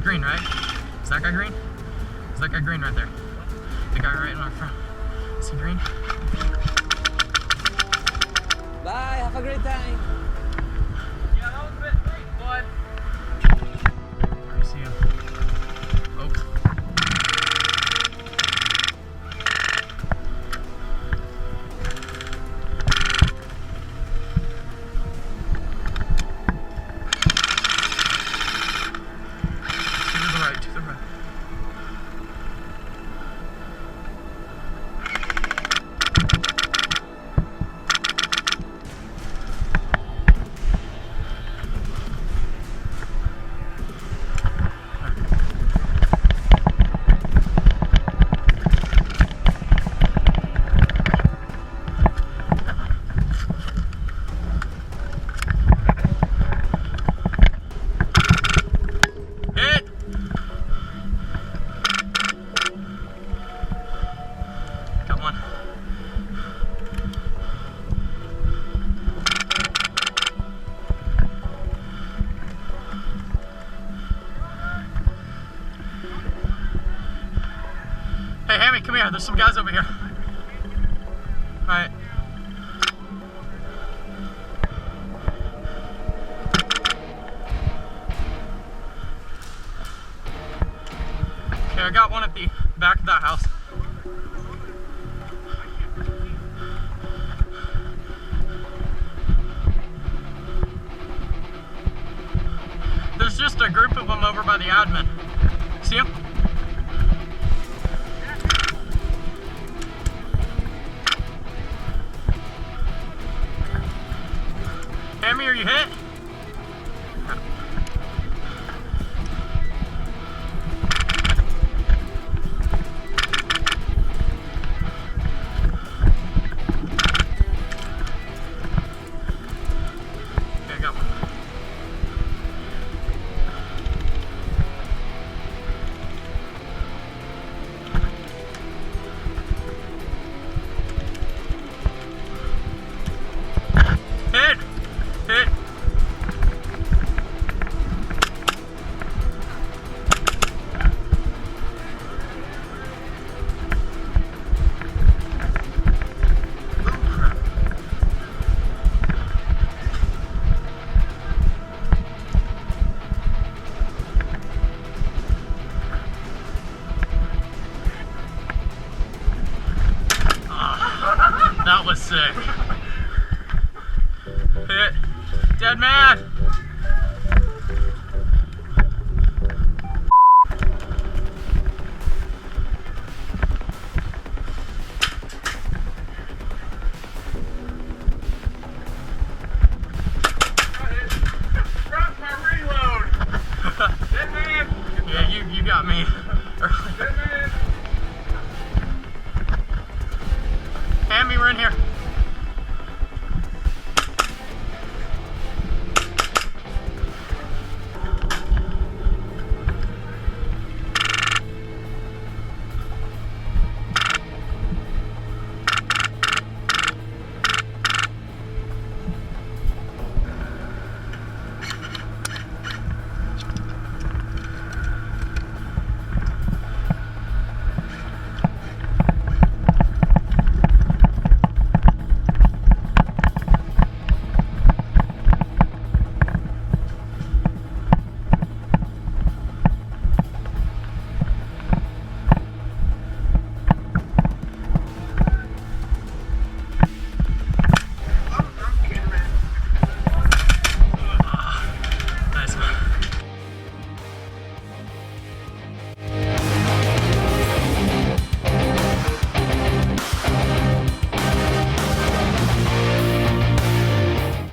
green, right? Is that guy green? Is that guy green right there? The guy right in our front. Is he green? Bye, have a great time. Yeah, that was a bit late, bud. I see him. Oh. To the right. Hey, Hammy, come here. There's some guys over here. Alright. Okay, I got one at the back of that house. There's just a group of them over by the admin. See them? Hammy, are you hit? Okay, I got one. Hit! Hit! That was sick. Hit. Dead man!